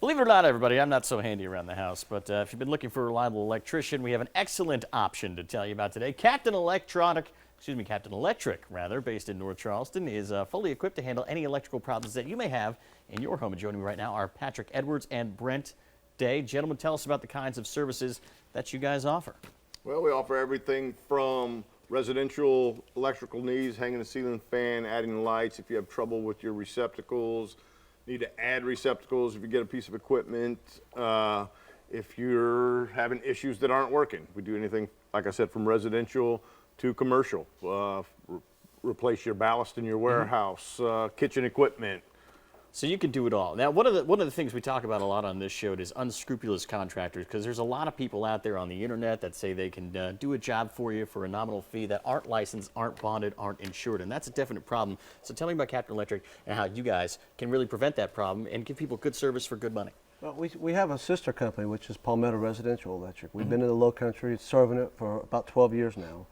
Believe it or not, everybody, I'm not so handy around the house, but if you've been looking for a reliable electrician, we have an excellent option to tell you about today. Captain Electric, based in North Charleston, is fully equipped to handle any electrical problems that you may have in your home. And joining me right now are Patrick Edwards and Brent Day. Gentlemen, tell us about the kinds of services that you guys offer. Well, we offer everything from residential electrical needs, hanging a ceiling fan, adding lights. If you have trouble with your receptacles, need to add receptacles if you get a piece of equipment, if you're having issues that aren't working. We do anything, like I said, from residential to commercial. Replace your ballast in your warehouse, kitchen equipment. So you can do it all. Now, one of the things we talk about a lot on this show is unscrupulous contractors, because there's a lot of people out there on the internet that say they can do a job for you for a nominal fee that aren't licensed, aren't bonded, aren't insured, and that's a definite problem. So tell me about Captain Electric and how you guys can really prevent that problem and give people good service for good money. Well, we have a sister company, which is Palmetto Residential Electric. We've been in the Low Country, serving it for about 12 years now.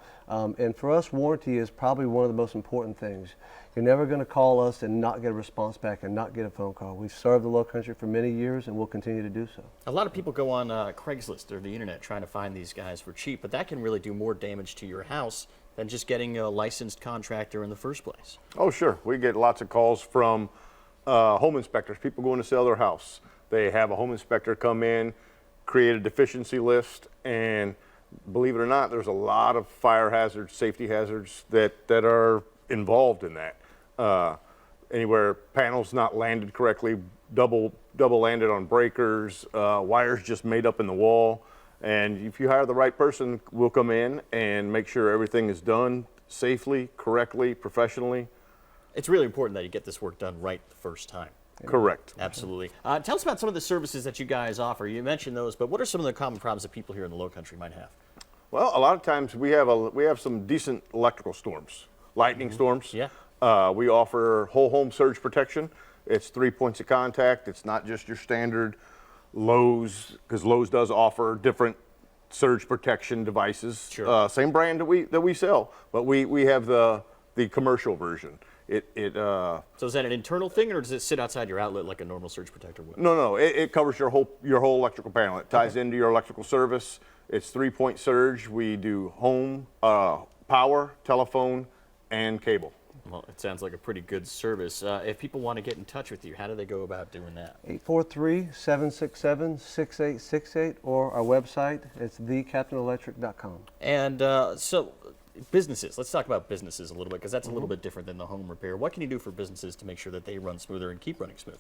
And for us, warranty is probably one of the most important things. You're never going to call us and not get a response back and not get a phone call. We've served the Low Country for many years, and we'll continue to do so. A lot of people go on Craigslist or the internet trying to find these guys for cheap, but that can really do more damage to your house than just getting a licensed contractor in the first place. Oh, sure. We get lots of calls from home inspectors, people going to sell their house. They have a home inspector come in, create a deficiency list, and believe it or not, there's a lot of fire hazards, safety hazards that are involved in that. Anywhere panels not landed correctly, double landed on breakers, wires just made up in the wall. And if you hire the right person, we'll come in and make sure everything is done safely, correctly, professionally. It's really important that you get this work done right the first time. Correct. Absolutely. Tell us about some of the services that you guys offer. You mentioned those, but what are some of the common problems that people here in the Low Country might have? Well, a lot of times we have some decent electrical storms, lightning storms. Yeah. We offer whole home surge protection. It's 3 points of contact. It's not just your standard Lowe's, because Lowe's does offer different surge protection devices. Sure. Same brand that we sell, but we have the commercial version. So is that an internal thing, or does it sit outside your outlet like a normal surge protector would? No. It covers your whole electrical panel. It ties into your electrical service. It's 3-point surge. We do home, power, telephone, and cable. Well, it sounds like a pretty good service. If people want to get in touch with you, how do they go about doing that? 843-767-6868, or our website. It's thecaptainelectric.com. And so businesses, let's talk about businesses a little bit, because that's a little bit different than the home repair. What can you do for businesses to make sure that they run smoother and keep running smooth?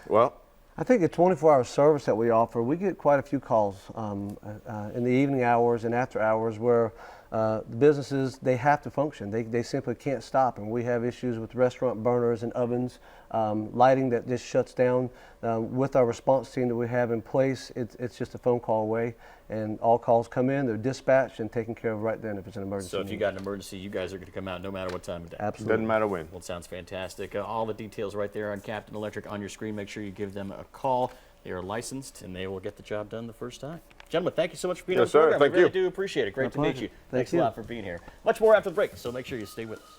Well, I think the 24-hour service that we offer, we get quite a few calls in the evening hours and after hours where the businesses, they have to function. They simply can't stop. And we have issues with restaurant burners and ovens, lighting that just shuts down. With our response team that we have in place, it's just a phone call away. And all calls come in, they're dispatched and taken care of right then if it's an emergency. So if you got an emergency, you guys are going to come out no matter what time of day. Absolutely. doesn't matter when. Well, it sounds fantastic. All the details right there on Captain Electric on your screen. Make sure you give them a call. They are licensed, and they will get the job done the first time. Gentlemen, thank you so much for being on the program. Thank I really you. do appreciate it. Great to meet you. Thanks a you. lot for being here. Much more after the break, so make sure you stay with us.